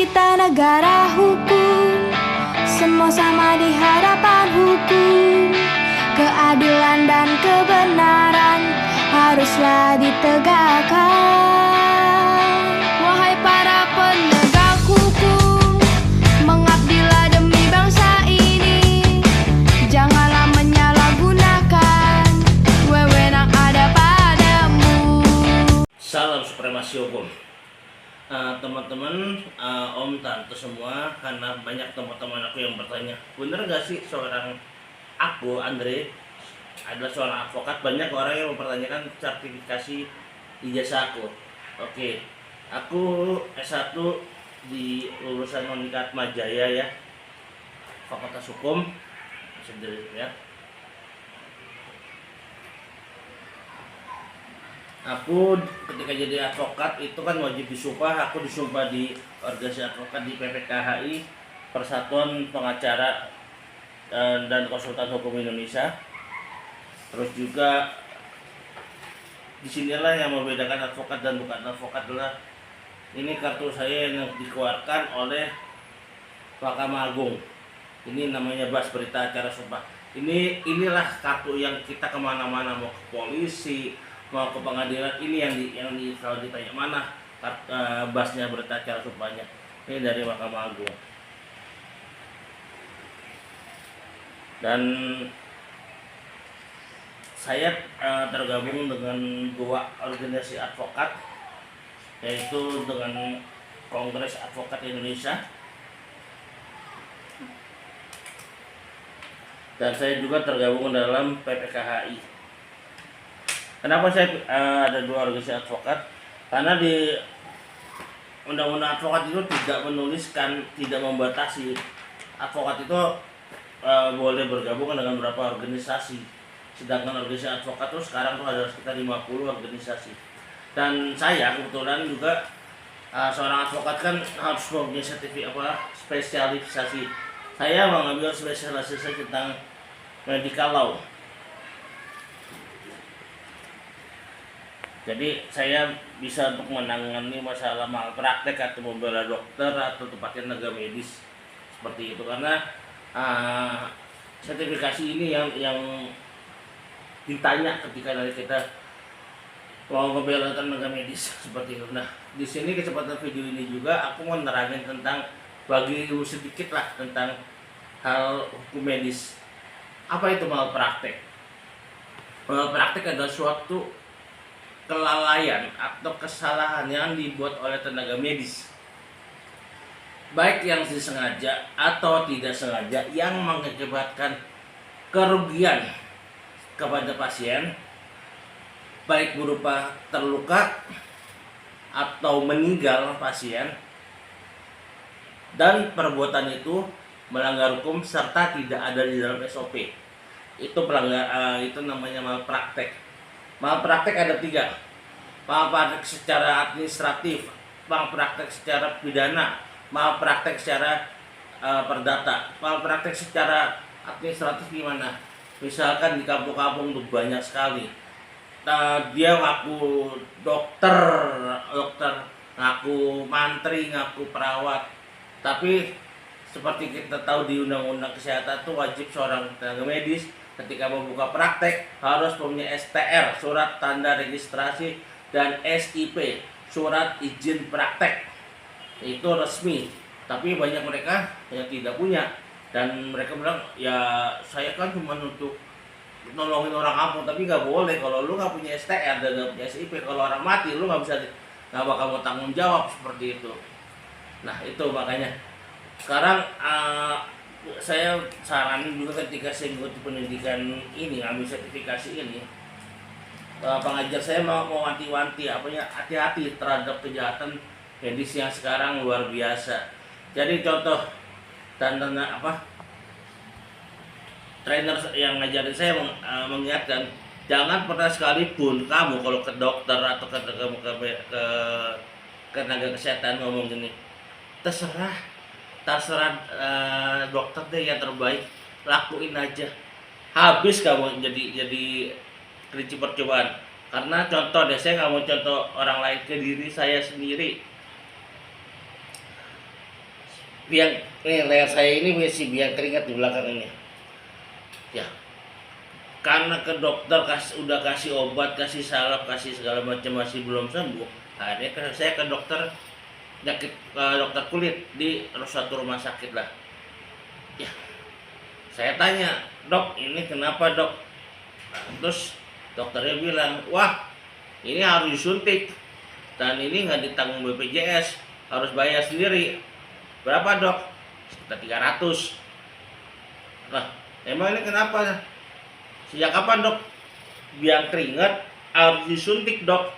kita negara hukum, semua sama di hadapan hukum. Keadilan dan kebenaran haruslah ditegakkan. Wahai para penegak hukum, mengabdilah demi bangsa ini. Janganlah menyalahgunakan wewenang ada padamu. Salam supremasi hukum. Teman-teman, om, tante semua, karena banyak teman-teman aku yang bertanya, bener gak sih seorang aku, Andre, adalah seorang advokat? Banyak orang yang mempertanyakan sertifikasi ijazah aku. Oke, aku S1 di lulusan Monika Atmajaya ya, Fakultas Hukum, sendiri ya. Aku ketika jadi advokat itu kan wajib disumpah. Aku disumpah di organisasi advokat di PPKHI, Persatuan Pengacara dan Konsultan Hukum Indonesia. Terus juga disinilah yang membedakan advokat dan bukan advokat adalah ini kartu saya yang dikeluarkan oleh Mahkamah Agung. Ini namanya BAS, berita acara sumpah. Inilah kartu yang kita kemana-mana, mau ke polisi, mau ke pengadilan, ini yang kalau ditanya mana BAS-nya, berita acara sumpahnya, ini dari Mahkamah Agung. Dan saya tergabung dengan dua organisasi advokat, yaitu dengan Kongres Advokat Indonesia, dan saya juga tergabung dalam PPKHI. Kenapa saya ada dua organisasi advokat? Karena di Undang-Undang Advokat itu tidak menuliskan, tidak membatasi advokat itu boleh bergabung dengan beberapa organisasi. Sedangkan organisasi advokat itu sekarang tuh ada sekitar 50 organisasi. Dan saya kebetulan juga seorang advokat kan harus mempunyai spesialisasi. Saya mengambil spesialisasi tentang medical law. Jadi saya bisa untuk menangani masalah malpraktek atau membela dokter atau tepatnya tenaga medis seperti itu, karena sertifikasi ini yang ditanya ketika dari kita mau membela tenaga medis seperti itu. Nah, di sini kesempatan video ini juga aku mau nerangin tentang, bagi sedikit lah tentang hal hukum medis. Apa itu malpraktek? Malpraktek adalah suatu kelalaian atau kesalahan yang dibuat oleh tenaga medis, baik yang disengaja atau tidak sengaja, yang mengakibatkan kerugian kepada pasien, baik berupa terluka atau meninggal pasien, dan perbuatan itu melanggar hukum serta tidak ada di dalam SOP. Itu itu namanya malpraktek. Malpraktek ada 3. Malpraktek secara administratif, malpraktek secara pidana, malpraktek secara perdata. Malpraktek secara administratif gimana? Misalkan di kampung-kampung tuh banyak sekali. Dia ngaku dokter, ngaku mantri, ngaku perawat. Tapi seperti kita tahu di Undang-Undang Kesehatan tuh wajib seorang tenaga medis ketika membuka praktek harus mempunyai STR, surat tanda registrasi, dan SIP, surat izin praktek. Itu resmi. Tapi banyak mereka yang tidak punya, dan mereka bilang, ya saya kan cuma untuk nolongin orang kampung, tapi nggak boleh kalau lu nggak punya STR dan nggak punya SIP. Kalau orang mati lu nggak bakal mau tanggung jawab seperti itu. Nah itu makanya sekarang saya saranin juga ketika saya mengikuti pendidikan ini, ambil sertifikasi ini, pengajar saya mau wanti-wanti, hati-hati terhadap kejahatan medis yang sekarang luar biasa. Jadi contoh dan trainer yang ngajarin saya mengingatkan, jangan pernah sekalipun kamu kalau ke dokter atau ke tenaga kesehatan ngomong gini, terserah dokter deh yang terbaik, lakuin aja. Habis kamu jadi kelinci percobaan. Karena contoh deh, saya nggak mau contoh orang lain, ke diri saya sendiri. biang ini leher saya ini masih biang keringat di belakang ini. Ya, karena ke dokter udah kasih obat, kasih salep, kasih segala macam masih belum sembuh. Akhirnya saya ke dokter dokter kulit di suatu rumah sakit lah. Ya, saya tanya, "Dok, ini kenapa, Dok?" Nah, terus dokternya bilang, "Wah, ini harus disuntik dan ini nggak ditanggung BPJS, harus bayar sendiri." "Berapa, Dok?" "Sekitar 300." Nah, emang ini kenapa? "Sejak kapan, Dok, biang keringat harus disuntik, Dok?"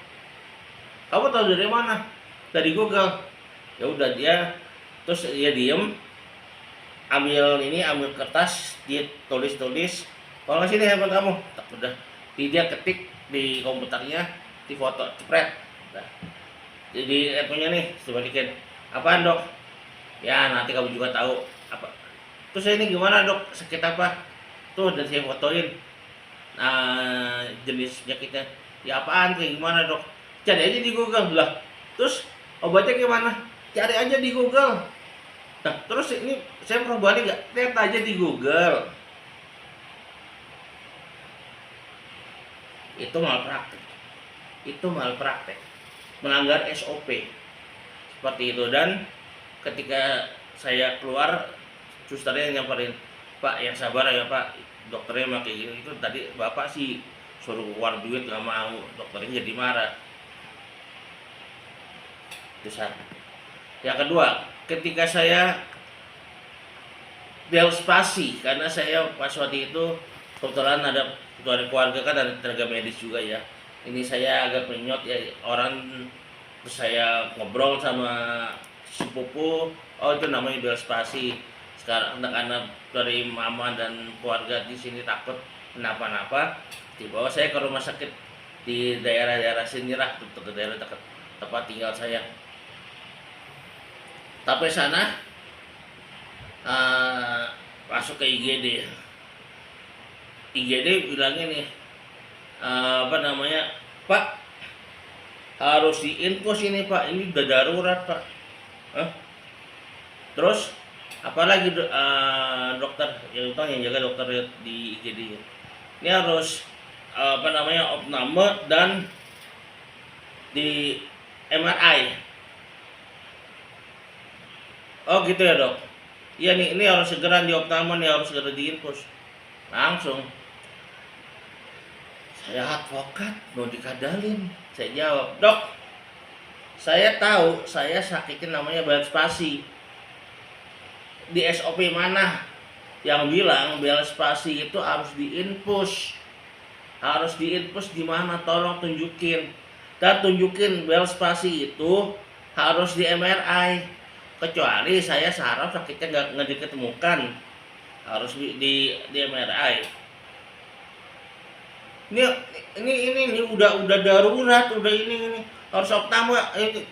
"Kamu tahu dari mana?" "Dari Google." Ya udah, terus dia diem, ambil kertas, dia tulis, "Kalau nggak sini handphone kamu." Tak, udah dia ketik di komputernya, di foto cepret. Nah, jadi handphonenya nih sebalikin. "Apaan, Dok?" "Ya nanti kamu juga tahu." "Apa?" "Terus ini gimana, Dok, sakit apa?" "Tuh dan saya fotoin jenis penyakitnya." "Ya apaan, kayak gimana, Dok?" "Cari aja di Google." Lah, terus obatnya gimana? "Cari aja di Google." Nah, terus ini saya pernah balik nggak? Lihat aja di Google. Itu malpraktek. Melanggar SOP. Seperti itu. Dan ketika saya keluar, susternya nyamperin, "Pak, yang sabar ya, Pak. Dokternya pakai gini." "Itu tadi Bapak sih suruh keluar duit, nggak mau." Dokternya jadi marah. Itu satu. Yang kedua, ketika saya bel spasi, karena saya pas waktu itu kebetulan ada dari keluarga kan ada tenaga medis juga ya. Ini saya agak penyot ya orang, terus saya ngobrol sama sepupu, "Oh itu namanya bel spasi." Sekarang anak-anak dari mama dan keluarga di sini takut kenapa-napa, dibawa saya ke rumah sakit di daerah-daerah sini lah, ke daerah dekat tempat tinggal saya. Tapi sana masuk ke IGD. IGD bilangnya nih, "Pak, harus diinfus ini, Pak. Ini udah darurat, Pak." Hah? Terus apalagi dokter yang jaga dokter di IGD ini harus opname dan di MRI. "Oh gitu ya, Dok. Iya nih, ini harus segera di opname nih, harus segera diinfus." Langsung saya advokat mau dikadalin. Saya jawab, "Dok, saya tahu saya sakitnya namanya bel spasi. Di SOP mana yang bilang bel spasi itu harus diinfus? Harus diinfus di mana? Tolong tunjukin. Dan tunjukin bel spasi itu harus di MRI. Kecuali saya saraf sakitnya nggak diketemukan, harus di MRI. Ini udah darurat, udah ini harus opname,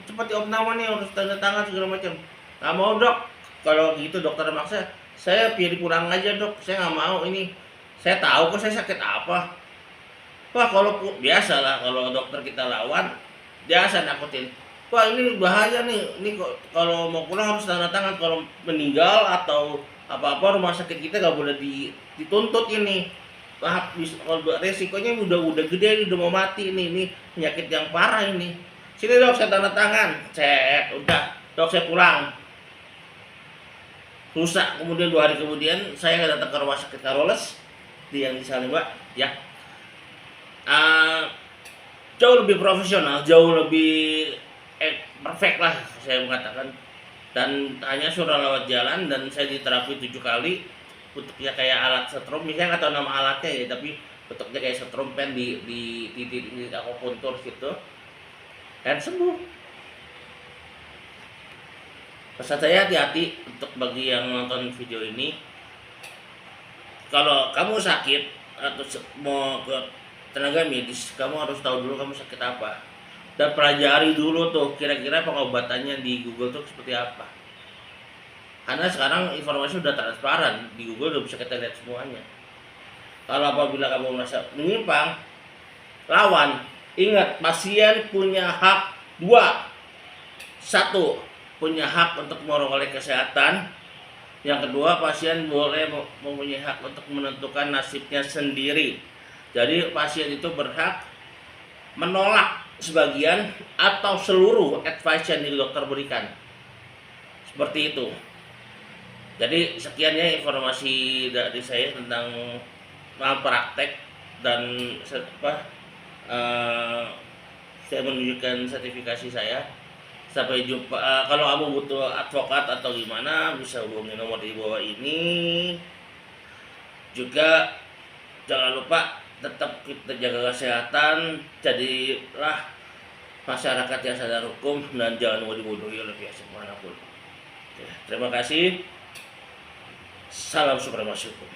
cepat opname nih, harus tanda tangan segala macam." "Nggak mau, Dok. Kalau gitu dokter maksa, saya pilih pulang aja, Dok. Saya nggak mau ini. Saya tahu kok saya sakit apa." "Wah, biasalah kalau dokter kita lawan, biasa nakutin. Wah, ini bahaya nih. Ini kalau mau pulang harus tanda tangan. Kalau meninggal atau apa-apa rumah sakit kita nggak boleh dituntut ini. Wah, kalau resikonya udah gede, ini udah mau mati ini penyakit yang parah ini. Sini, Dok, saya tanda tangan." Udah, "Dok, saya pulang." Rusak. Kemudian 2 hari kemudian saya datang ke rumah sakit Karoles yang di Salemba, ya. Jauh lebih profesional, jauh lebih perfect lah saya mengatakan, dan hanya suruh lewat jalan dan saya diterapi 7 kali. Bentuknya kayak alat setrum, misalnya nggak tahu nama alatnya ya, tapi bentuknya kayak setrum pen di akupuntur situ, dan sembuh. Pesan saya hati-hati untuk bagi yang nonton video ini, kalau kamu sakit atau mau ke tenaga medis, kamu harus tahu dulu kamu sakit apa. Dan pelajari dulu tuh kira-kira pengobatannya di Google tuh seperti apa. Karena sekarang informasi sudah transparan, di Google udah bisa kita lihat semuanya. Kalau apabila kamu merasa menyimpang, lawan. Ingat, pasien punya hak 2. 1, punya hak untuk memperoleh kesehatan. Yang kedua, pasien boleh mempunyai hak untuk menentukan nasibnya sendiri. Jadi pasien itu berhak menolak sebagian atau seluruh advice yang dokter berikan. Seperti itu. Jadi sekiannya informasi dari saya tentang malpraktek dan saya menunjukkan sertifikasi saya. Sampai jumpa. Kalau kamu butuh advokat atau gimana, bisa hubungi nomor di bawah ini. Juga jangan lupa tetap kita jaga kesehatan, jadilah masyarakat yang sadar hukum dan jangan mau dibodohi oleh pihak manapun. Terima kasih. Salam supremasi hukum.